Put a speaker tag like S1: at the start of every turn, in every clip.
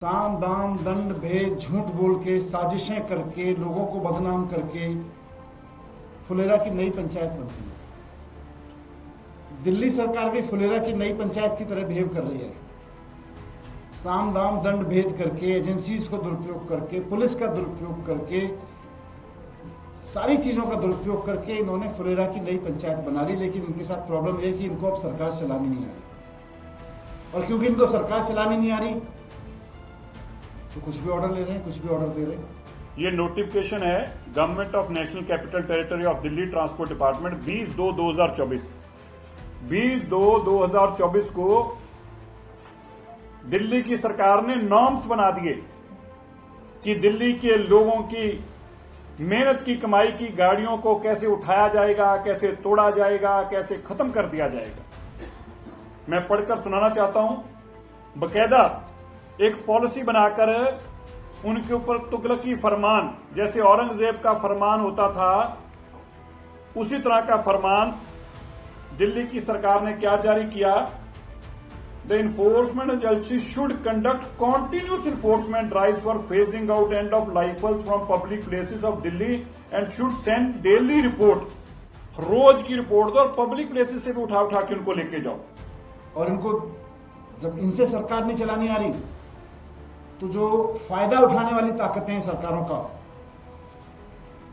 S1: साम दाम दंड भेद झूठ बोल के साजिशें करके लोगों को बदनाम करके फुलेरा की नई पंचायत बनती है। दिल्ली सरकार भी फुलेरा की नई पंचायत की तरह बिहेव कर रही है। साम दाम दंड भेद करके, एजेंसीज को दुरुपयोग करके, पुलिस का दुरुपयोग करके, सारी चीजों का दुरुपयोग करके इन्होंने फुलेरा की नई पंचायत बना ली। लेकिन इनके साथ प्रॉब्लम यह कि इनको अब सरकार चलानी नहीं आ रही, और क्योंकि इनको सरकार चलानी नहीं आ रही तो कुछ भी ऑर्डर ले रहे हैं, कुछ भी ऑर्डर दे रहे हैं।
S2: ये नोटिफिकेशन है government of national capital territory of Delhi transport department 20/2/2024 20/2/2024 को दिल्ली की सरकार ने नॉर्म्स बना दिए कि दिल्ली के लोगों की मेहनत की कमाई की गाड़ियों को कैसे उठाया जाएगा, कैसे तोड़ा जाएगा, कैसे खत्म कर दिया जाएगा। मैं पढ़कर सुनाना चाहता हूं। बकायदा एक पॉलिसी बनाकर उनके ऊपर तुगलकी फरमान, जैसे औरंगजेब का फरमान होता था, उसी तरह का फरमान दिल्ली की सरकार ने क्या जारी किया। The enforcement agency should conduct continuous enforcement drive for phasing out end of lifeless from public places of Delhi and should send daily report. रोज की रिपोर्ट दो और पब्लिक प्लेसेस से भी उठा उठा के उनको लेके जाओ।
S1: और इनको जब इनसे सरकार नहीं चलानी आ रही तो जो फायदा उठाने वाली ताकतें हैं सरकारों का,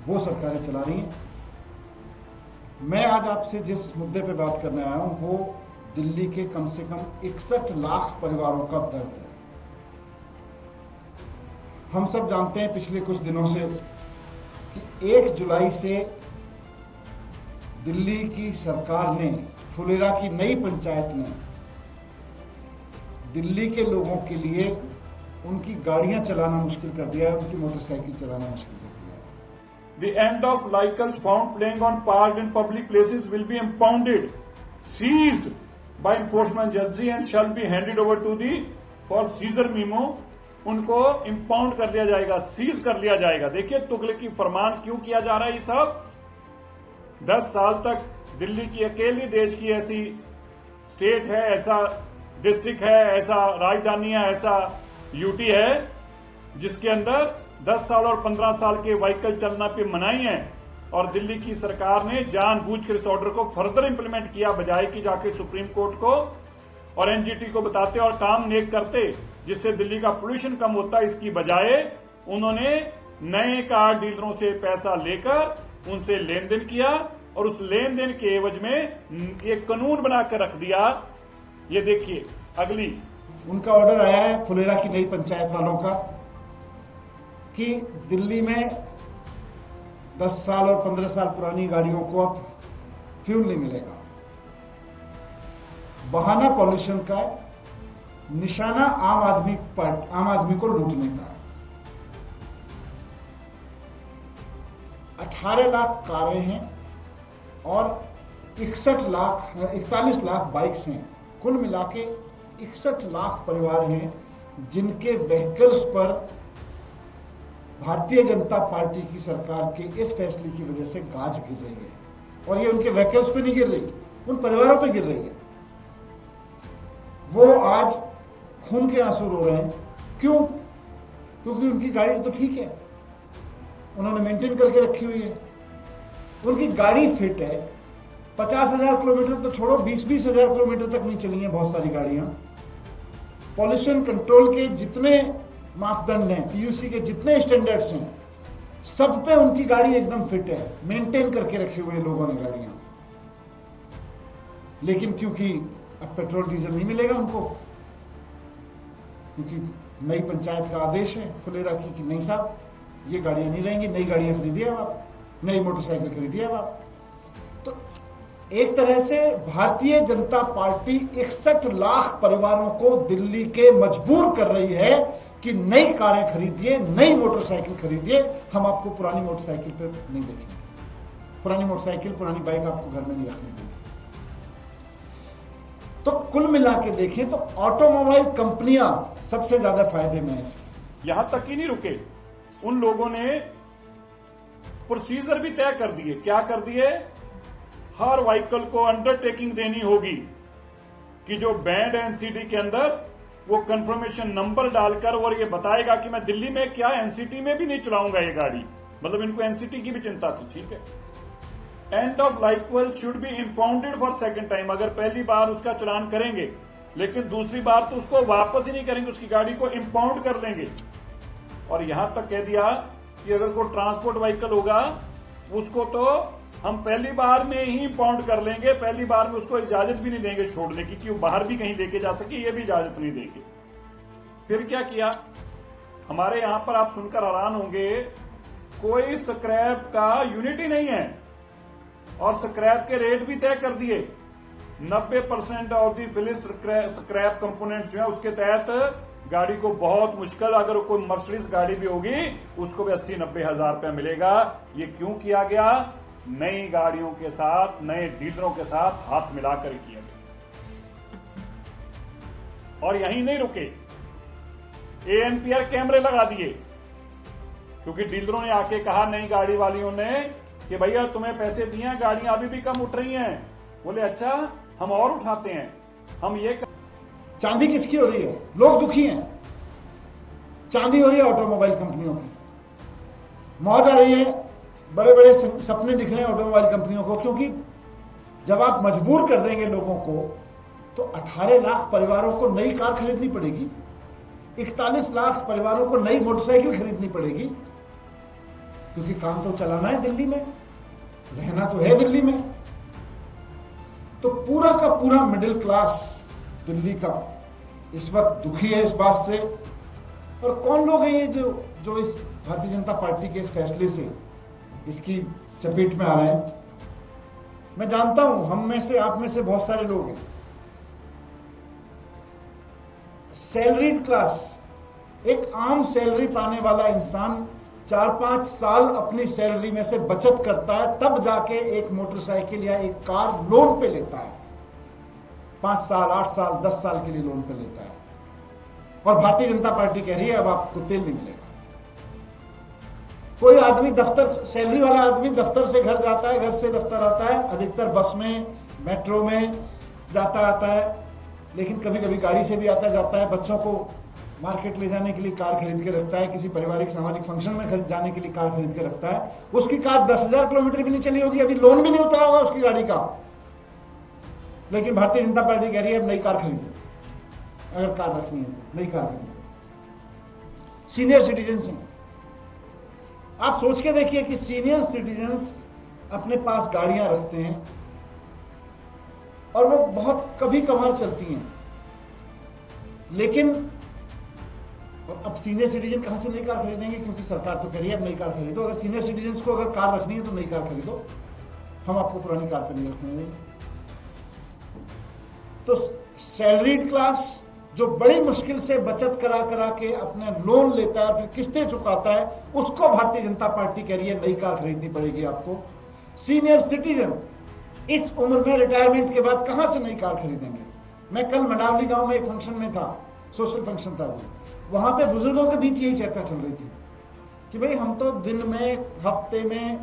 S1: वो सरकारें चला रही हैं। मैं आज आपसे जिस मुद्दे पे बात करने आया हूं वो दिल्ली के कम से कम 61 लाख परिवारों का दर्द है। हम सब जानते हैं पिछले कुछ दिनों से कि 1 जुलाई से दिल्ली की सरकार ने, फुलेरा की नई पंचायत ने दिल्ली के लोगों के लिए उनकी गाड़ियां चलाना मुश्किल कर दिया है, उनकी मोटरसाइकिल चलाना मुश्किल कर दिया है।
S2: The end of vehicles found playing on parked in public places will be impounded, seized by enforcement agency and shall be handed over to the for seizure memo। उनको impound कर दिया जाएगा, सीज कर लिया जाएगा। देखिए तुगलकी फरमान क्यों किया जा रहा है। ये सब 10 साल तक दिल्ली की अकेली देश की ऐसी स्टेट है, ऐसा डिस्ट्रिक्ट है, ऐसा राजधानी है, ऐसा यूटी है जिसके अंदर 10 साल और 15 साल के व्हीकल चलना पे मनाही है। और दिल्ली की सरकार ने जानबूझकर इस ऑर्डर को फर्दर इंप्लीमेंट किया, बजाय कि जाके सुप्रीम कोर्ट को और एनजीटी को बताते और काम नेक करते जिससे दिल्ली का पोल्यूशन कम होता। इसकी बजाय उन्होंने नए कार डीलरों से पैसा लेकर उनसे लेन देन किया और उस लेन देन के एवज में एक कानून बनाकर रख दिया। ये देखिए अगली
S1: उनका ऑर्डर आया है फुलेरा की नई पंचायत वालों का कि दिल्ली में 10 साल और 15 साल पुरानी गाड़ियों को अब फ्यूल नहीं मिलेगा। बहाना पॉल्यूशन का, निशाना आम आदमी को लूटने का। 18 लाख कारें हैं और 41 लाख बाइक्स हैं। कुल मिलाके 61 लाख परिवार हैं जिनके व्हीकल्स पर भारतीय जनता पार्टी की सरकार के इस फैसले की वजह से गाज गिर रही है। और ये उनके व्हीकल्स पे नहीं गिर रही, उन परिवारों पे गिर रही है। वो आज खून के आंसू रो रहे हैं। क्यों? क्योंकि उनकी गाड़ी तो ठीक है, उन्होंने मेंटेन करके रखी हुई है, उनकी गाड़ी फिट है। 50,000 किलोमीटर तो छोड़ो, 20-20 हजार किलोमीटर तक नहीं चली हैं बहुत सारी गाड़ियां। पॉल्यूशन कंट्रोल के जितने मापदंड हैं, पीयूसी के जितने स्टैंडर्ड्स हैं, सब पे उनकी गाड़ी एकदम फिट है, मेंटेन करके रखे हुए लोगों ने गाड़ियां। लेकिन क्योंकि अब पेट्रोल डीजल नहीं मिलेगा उनको, क्योंकि नई पंचायत का आदेश है फुलेरा की कि नहीं साहब ये गाड़ियां नहीं रहेंगी, नई गाड़ियां खरीदिए आप, नई मोटरसाइकिल खरीदिए आप। तो एक तरह से भारतीय जनता पार्टी 61 लाख परिवारों को दिल्ली के मजबूर कर रही है कि नई कारें खरीदिए, नई मोटरसाइकिल खरीदिए, हम आपको पुरानी मोटरसाइकिल पर नहीं देखेंगे, पुरानी मोटरसाइकिल, पुरानी बाइक आपको घर में नहीं रखने देंगे। तो कुल मिला के देखें तो ऑटोमोबाइल कंपनियां सबसे ज्यादा फायदे में है।
S2: यहां तक ही नहीं रुके, उन लोगों ने प्रोसीजर भी तय कर दिए। क्या कर दिए? हर व्हीकल को अंडरटेकिंग देनी होगी कि जो बैंड एनसीडी के अंदर वो कंफर्मेशन नंबर डालकर और ये बताएगा कि मैं दिल्ली में क्या एनसीटी में भी नहीं चलाऊंगा ये गाड़ी, मतलब इनको एनसीटी की भी चिंता थी। ठीक है। End of lifeless should be impounded for second time. अगर पहली बार उसका चलान करेंगे लेकिन दूसरी बार तो उसको वापस ही नहीं करेंगे, उसकी गाड़ी को इम्पाउंड कर लेंगे। और यहां तक कह दिया कि अगर कोई ट्रांसपोर्ट व्हीकल होगा उसको तो हम पहली बार में ही इम्पाउंड कर लेंगे, पहली बार में उसको इजाजत भी नहीं देंगे छोड़ने की कि वो बाहर भी कहीं लेके जा सके, ये भी इजाजत नहीं देंगे। फिर क्या किया हमारे यहां पर, आप सुनकर हैरान होंगे, कोई स्क्रैप का यूनिट ही नहीं है और स्क्रैप के रेट भी तय कर दिए। 90% of the Phyllis scrap component जो है उसके तहत गाड़ी को बहुत मुश्किल, अगर कोई मर्सिडीज गाड़ी भी होगी उसको भी 80-90 हजार रुपया मिलेगा। ये क्यों किया गया? नई गाड़ियों के साथ, नए डीलरों के साथ हाथ मिलाकर किया गया। और यहीं नहीं रुके, एएनपीआर कैमरे लगा दिए, क्योंकि डीलरों ने आके कहा नई गाड़ी वालियों ने कि भैया तुम्हें पैसे दिए हैं, गाड़ियां अभी भी कम उठ रही हैं। बोले अच्छा हम और उठाते हैं। हम ये
S1: चांदी किसकी हो रही है? लोग दुखी हैं। चांदी हो रही है ऑटोमोबाइल कंपनियों की, मौज आ रही है, बड़े बड़े सपने दिख रहे हैं ऑटोमोबाइल कंपनियों को, क्योंकि जब आप मजबूर कर देंगे लोगों को तो 18 लाख परिवारों को नई कार खरीदनी पड़ेगी, 41 लाख परिवारों को नई मोटरसाइकिल खरीदनी पड़ेगी, क्योंकि काम तो चलाना है दिल्ली में, रहना तो है दिल्ली में। तो पूरा का पूरा मिडिल क्लास दिल्ली का इस वक्त दुखी है इस बात से। और कौन लोग हैं ये जो इस भारतीय जनता पार्टी के इस फैसले से इसकी चपेट में आ रहे हैं? मैं जानता हूं हम में से, आप में से बहुत सारे लोग हैं सैलरीड क्लास, एक आम सैलरी पाने वाला इंसान 4-5 साल अपनी सैलरी में से बचत करता है, तब जाके एक मोटरसाइकिल या एक कार लोन पे लेता है। 5 साल, 8 साल, 10 साल के लिए लोन पे लेता है। और भारतीय जनता पार्टी कह रही है अब आपको तेल नहीं मिलेगा। कोई आदमी दफ्तर, सैलरी वाला आदमी दफ्तर से घर जाता है, घर से दफ्तर आता है, अधिकतर बस में, मेट्रो में जाता आता है, लेकिन कभी कभी गाड़ी से भी आता जाता है। बच्चों को मार्केट ले जाने के लिए कार खरीद के रखता है, किसी पारिवारिक सामाजिक फंक्शन में जाने के लिए कार खरीद के रखता है। उसकी कार 10,000 किलोमीटर भी नहीं चली होगी, अभी लोन भी नहीं उतरा होगा उसकी गाड़ी का, लेकिन भारतीय जनता पार्टी कह रही है अब नई कार खरीदो, अगर कार रखनी है तो नई कार खरीदो। सीनियर सिटीजन हैं, आप सोच के देखिए कि सीनियर सिटीजन अपने पास गाड़ियां रखते हैं और वो बहुत कभी कभार चलती हैं, लेकिन अब सीनियर सिटीजन कहां से नई कार खरीदेंगे? क्योंकि सरकार तो कह रही है अब नई कार खरीदो। अगर सीनियर सिटीजन को अगर कार रखनी है तो नई कार खरीदो, हम आपको पुरानी कार पर नहीं रखने देंगे। तो सैलरीड क्लास जो बड़ी मुश्किल से बचत करा करा के अपने लोन लेता है, फिर किस्तें चुकाता है, उसको भारतीय जनता पार्टी कह रही है नई कार खरीदनी पड़ेगी आपको। सीनियर सिटीजन इस उम्र में रिटायरमेंट के बाद कहां से नई कार खरीदेंगे? मैं कल मंडावली गांव में एक फंक्शन में था, सोशल फंक्शन था, वहां पे बुजुर्गों के बीच यही चर्चा चल रही थी कि भाई हम तो दिन में, हफ्ते में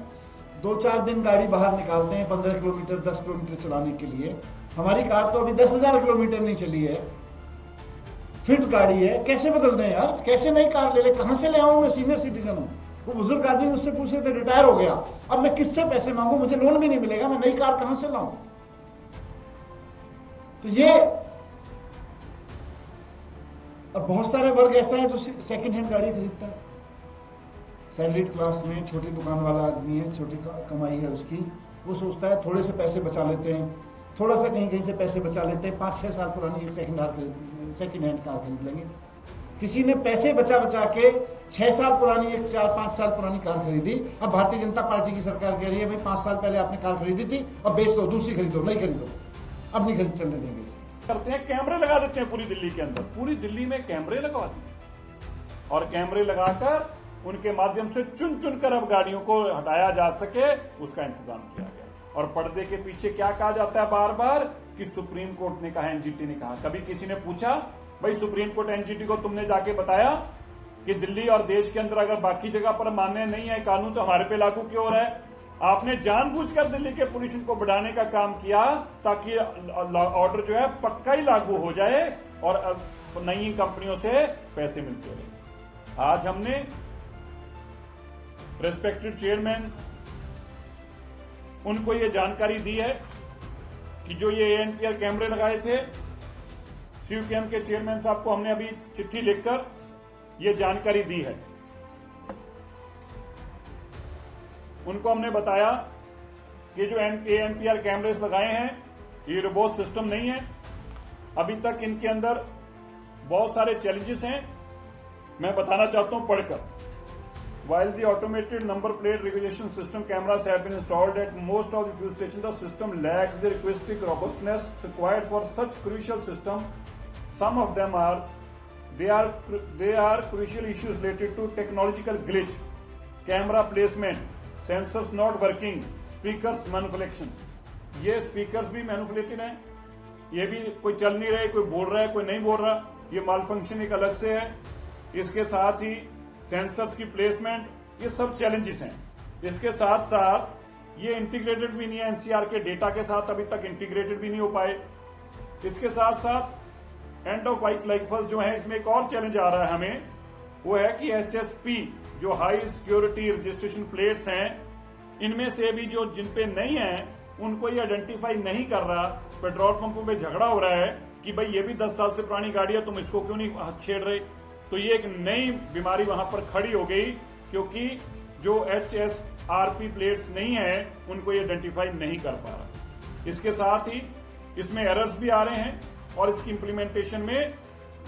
S1: 2-4 दिन गाड़ी बाहर निकालते हैं 15 किलोमीटर 10 किलोमीटर चलाने के लिए, हमारी कार तो अभी 10,000 किलोमीटर नहीं चली है, फिट गाड़ी है, कैसे बदल दें यार, कैसे नई कार ले ले, कहां से ले आऊं? मैं सीनियर सिटीजन हूं। वो बुजुर्ग आदमी मुझसे पूछे थे, रिटायर हो गया, अब मैं किससे पैसे मांगू, मुझे लोन भी नहीं मिलेगा, मैं नई कार कहां से लाऊं? तो ये, और बहुत सारे वर्ग ऐसा है जो सेकंड हैंड गाड़ी खरीदता है। सैलरीड क्लास में छोटी दुकान वाला आदमी है, छोटी कमाई है उसकी, वो सोचता है थोड़े से पैसे बचा लेते हैं, थोड़ा सा कहीं कहीं से पैसे बचा लेते हैं, 5-6 साल पुरानी एक सेकंड हैंड कार खरीद लेंगे। किसी ने पैसे बचा बचा के 6 साल पुरानी, एक 4-5 साल पुरानी कार खरीदी। अब भारतीय जनता पार्टी की सरकार कह रही है भाई 5 साल पहले आपने कार खरीदी थी, अब बेच दो, दूसरी खरीदो, नहीं खरीदो, अब नहीं खरीद चलने देंगे इसे।
S2: करते हैं, कैमरे लगा देते हैं पूरी दिल्ली के अंदर, पूरी दिल्ली में कैमरे लगवा दिए और कैमरे लगाकर उनके माध्यम से चुन चुन कर अब गाड़ियों को हटाया जा सके, उसका इंतजाम किया गया। और पर्दे के पीछे क्या कहा जाता है बार बार कि सुप्रीम कोर्ट ने कहा, एनजीटी ने कहा। कभी किसी ने पूछा भाई सुप्रीम कोर्ट एनजीटी को तुमने जाके बताया कि दिल्ली और देश के अंदर अगर बाकी जगह पर मान्य नहीं है कानून तो हमारे पे लागू क्यों हो रहा है? आपने जानबूझकर दिल्ली के पोल्यूशन को बढ़ाने का काम किया ताकि ऑर्डर जो है पक्का ही लागू हो जाए और नई कंपनियों से पैसे मिलते रहे। आज हमने रेस्पेक्टेड चेयरमैन उनको ये जानकारी दी है कि जो ये एएनपीआर कैमरे लगाए थे, सीयूकेएम के चेयरमैन साहब को हमने अभी चिट्ठी लिखकर ये जानकारी दी है। उनको हमने बताया कि जो एएनपीआर कैमरेस लगाए हैं ये रोबोट सिस्टम नहीं है, अभी तक इनके अंदर बहुत सारे चैलेंजेस हैं। मैं बताना चाहता हूं पढ़कर। While the automated number plate recognition system cameras have been installed at most of the fuel stations, the system lacks the requisite robustness required for such crucial system. Some of them they are crucial issues related to technological glitch, camera placement, sensors not working, speakers manipulation. ये speakers भी manipulated हैं, ये भी कोई चल नहीं रहे, कोई बोल रहा है कोई नहीं बोल रहा, ये माल फंक्शन एक अलग से है। इसके साथ ही सेंसर्स की प्लेसमेंट, ये सब चैलेंजेस हैं। इसके साथ साथ ये इंटीग्रेटेड भी नहीं है, एनसीआर के डेटा के साथ अभी तक इंटीग्रेटेड भी नहीं हो पाए। इसके साथ साथ एंड ऑफ लाइफ जो है, इसमें एक और चैलेंज आ रहा है हमें, वो है कि एचएसपी जो हाई सिक्योरिटी रजिस्ट्रेशन प्लेट्स हैं, इनमें से भी जो जिन पे नहीं है उनको ये आइडेंटिफाई नहीं कर रहा। पेट्रोल पंपों पे झगड़ा हो रहा है कि भाई ये भी 10 साल से पुरानी गाड़ी है, तुम इसको क्यों नहीं छेड़ रहे। तो ये एक नई बीमारी वहां पर खड़ी हो गई, क्योंकि जो एचएसआरपी प्लेट्स नहीं है उनको ये आइडेंटिफाई नहीं कर पा रहा। इसके साथ ही इसमें एरर्स भी आ रहे हैं और इसकी इंप्लीमेंटेशन में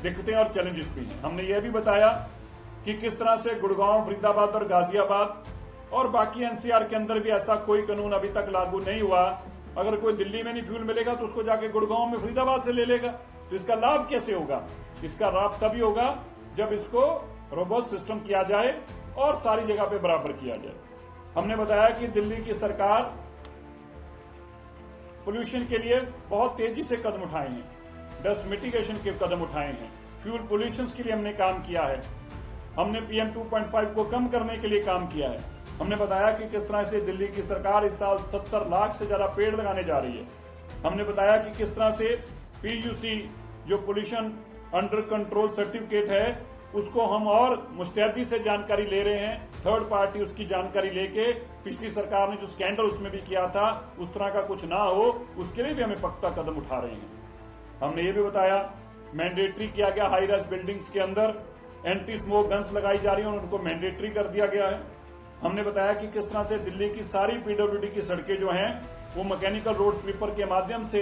S2: दिक्कतें और चैलेंजेस भी हैं। हमने ये भी बताया कि किस तरह से गुड़गांव, फरीदाबाद और गाजियाबाद और बाकी एनसीआर के अंदर भी ऐसा कोई कानून अभी तक लागू नहीं हुआ। अगर कोई दिल्ली में नहीं फ्यूल मिलेगा तो उसको जाके गुड़गांव में, फरीदाबाद से ले लेगा। तो इसका लाभ कैसे होगा? इसका लाभ तभी होगा जब इसको रोबोट सिस्टम किया जाए और सारी जगह पे बराबर किया जाए। हमने बताया कि दिल्ली की सरकार पोल्यूशन के लिए बहुत तेजी से कदम उठाए हैं, डस्ट मिटिगेशन के कदम उठाए हैं, फ्यूल पोल्यूशन के लिए हमने काम किया है, हमने PM 2.5 को कम करने के लिए काम किया है। हमने बताया कि किस तरह से दिल्ली की सरकार इस साल 70 लाख से ज्यादा पेड़ लगाने जा रही है। हमने बताया कि किस तरह से PUC जो पोल्यूशन अंडर कंट्रोल सर्टिफिकेट है उसको हम और मुस्तैदी से जानकारी ले रहे हैं, थर्ड पार्टी उसकी जानकारी लेके, पिछली सरकार ने जो स्कैंडल उसमें भी किया था उस तरह का कुछ ना हो, उसके लिए भी हमें पक्का कदम उठा रहे हैं। हमने ये भी बताया मैंडेटरी किया गया, हाई राइज बिल्डिंग्स के अंदर एंटी स्मोक गन्स लगाई जा रही है और उनको मैंडेटरी कर दिया गया है। हमने बताया कि किस तरह से दिल्ली की सारी PWD की सड़कें जो हैं वो मैकेनिकल रोड स्वीपर के माध्यम से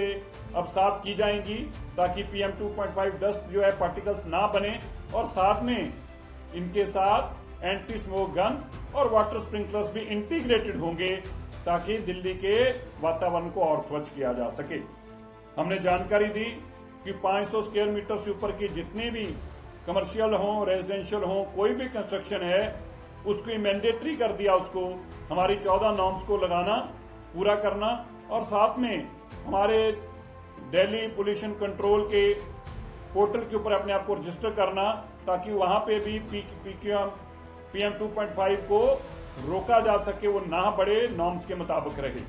S2: अब साफ की जाएंगी, ताकि PM 2.5 डस्ट जो है पार्टिकल्स ना बने, और साथ में इनके साथ एंटी स्मोक गन और वाटर स्प्रिंकलर्स भी इंटीग्रेटेड होंगे, ताकि दिल्ली के वातावरण को और स्वच्छ किया जा सके। हमने जानकारी दी कि 500 स्क्वायर मीटर से ऊपर की जितनी भी कमर्शियल हो, रेजिडेंशियल हो, कोई भी कंस्ट्रक्शन है उसको मैंडेटरी कर दिया, उसको हमारी 14 नॉर्म्स को लगाना, पूरा करना, और साथ में हमारे दिल्ली पोल्यूशन कंट्रोल के पोर्टल के ऊपर अपने आप को रजिस्टर करना, ताकि वहां पे भी PM 2.5 को रोका जा सके, वो ना बढ़े, नॉर्म्स के मुताबिक रहे।